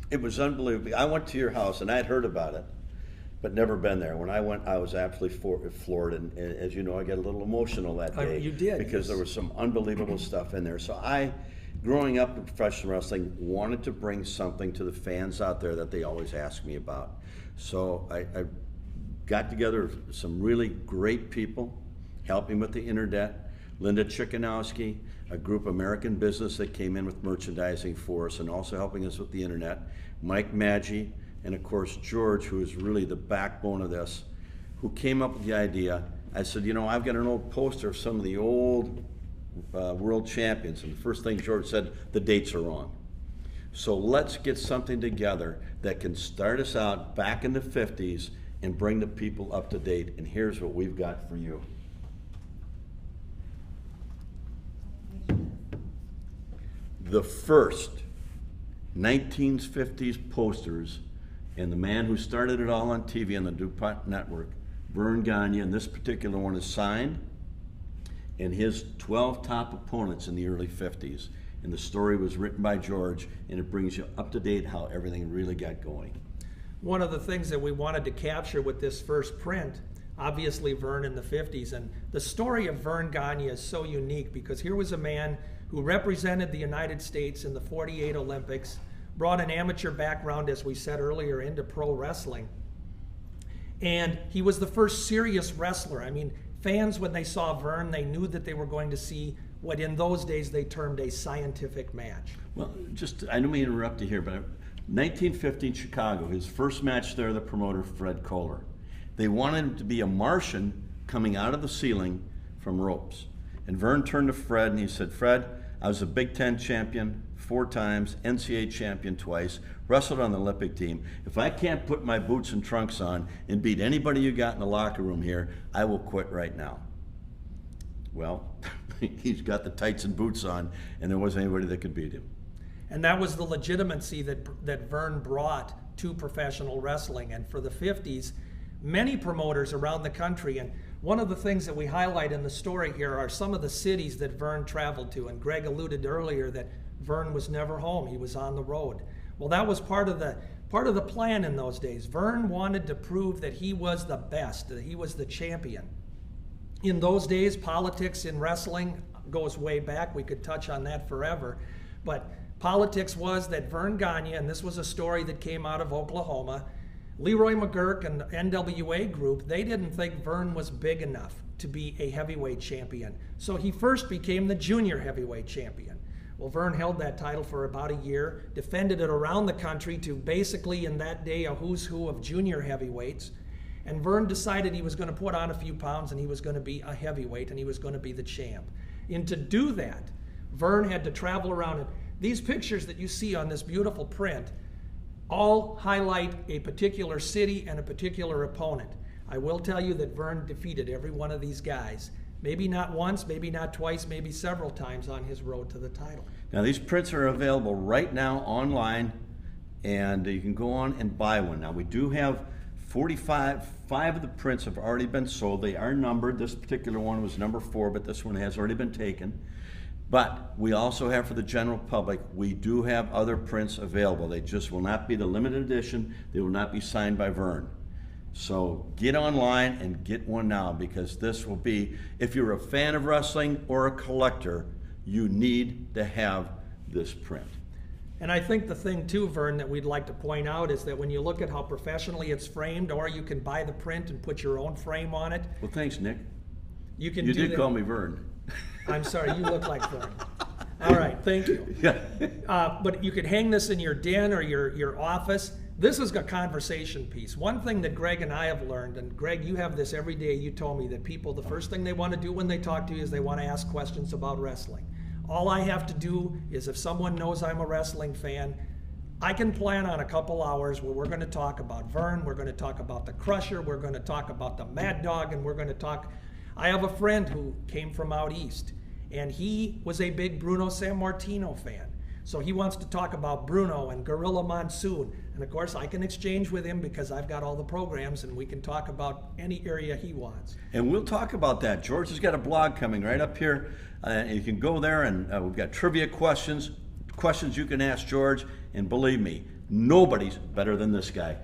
It was unbelievable. I went to your house and I'd heard about it, but never been there. When I went, I was absolutely floored, and as you know, I get a little emotional that day. You did, because yes. there was some unbelievable stuff in there. So I, growing up in professional wrestling, wanted to bring something to the fans out there that they always ask me about. So I got together some really great people, helped me with the internet. Linda Chickanowski, a group American business that came in with merchandising for us and also helping us with the internet. Mike Maggi, and of course George, who is really the backbone of this, who came up with the idea. I said, you know, I've got an old poster of some of the old world champions, and the first thing George said, the dates are wrong. So let's get something together that can start us out back in the 50s and bring the people up to date, and here's what we've got for you. The first 1950s posters, and the man who started it all on TV on the DuPont Network, Verne Gagne, and this particular one is signed, and his 12 top opponents in the early 50s. And the story was written by George, and it brings you up to date how everything really got going. One of the things that we wanted to capture with this first print, obviously Verne in the 50s, and the story of Verne Gagne is so unique because here was a man who represented the United States in the '48 Olympics, brought an amateur background, as we said earlier, into pro wrestling. And he was the first serious wrestler. I mean, fans, when they saw Verne, they knew that they were going to see what in those days they termed a scientific match. Well, I don't mean to interrupt you here, but 1950 Chicago, his first match there, the promoter, Fred Kohler. They wanted him to be a Martian coming out of the ceiling from ropes. And Verne turned to Fred and he said, Fred, I was a Big Ten champion 4 times, NCAA champion twice, wrestled on the Olympic team. If I can't put my boots and trunks on and beat anybody you got in the locker room here, I will quit right now. Well, he's got the tights and boots on, and there wasn't anybody that could beat him. And that was the legitimacy that Verne brought to professional wrestling. And for the 50s, many promoters around the country, and one of the things that we highlight in the story here are some of the cities that Verne traveled to. And Greg alluded earlier that Verne was never home, he was on the road. Well, that was part of the plan in those days. Verne wanted to prove that he was the best, that he was the champion. In those days, politics in wrestling goes way back. We could touch on that forever. But politics was that Verne Gagne, and this was a story that came out of Oklahoma, Leroy McGurk and the NWA group, they didn't think Verne was big enough to be a heavyweight champion. So he first became the junior heavyweight champion. Well, Verne held that title for about a year, defended it around the country to basically, in that day, a who's who of junior heavyweights. And Verne decided he was going to put on a few pounds and he was going to be a heavyweight and he was going to be the champ. And to do that, Verne had to travel around. And these pictures that you see on this beautiful print all highlight a particular city and a particular opponent. I will tell you that Verne defeated every one of these guys. Maybe not once, maybe not twice, maybe several times on his road to the title. Now these prints are available right now online, and you can go on and buy one. Now we do have 5 of the prints have already been sold. They are numbered. This particular one was number 4, but this one has already been taken. But we also have, for the general public, we do have other prints available. They just will not be the limited edition. They will not be signed by Verne. So get online and get one now, because this will be, if you're a fan of wrestling or a collector, you need to have this print. And I think the thing too, Verne, that we'd like to point out is that when you look at how professionally it's framed, or you can buy the print and put your own frame on it. Well, thanks, Nick. You can You do did that. call me Verne. I'm sorry, you look like Verne. All right, thank you. Yeah. But you could hang this in your den or your office. This is a conversation piece. One thing that Greg and I have learned, and Greg, you have this every day, you told me that people, the first thing they want to do when they talk to you is they want to ask questions about wrestling. All I have to do is, if someone knows I'm a wrestling fan, I can plan on a couple hours where we're going to talk about Verne, we're going to talk about the Crusher, we're going to talk about the Mad Dog, and we're going to talk. I have a friend who came from out east, and he was a big Bruno Sammartino fan. So he wants to talk about Bruno and Gorilla Monsoon. And of course, I can exchange with him because I've got all the programs, and we can talk about any area he wants. And we'll talk about that. George has got a blog coming right up here. You can go there, and we've got trivia questions you can ask George. And believe me, Nobody's better than this guy.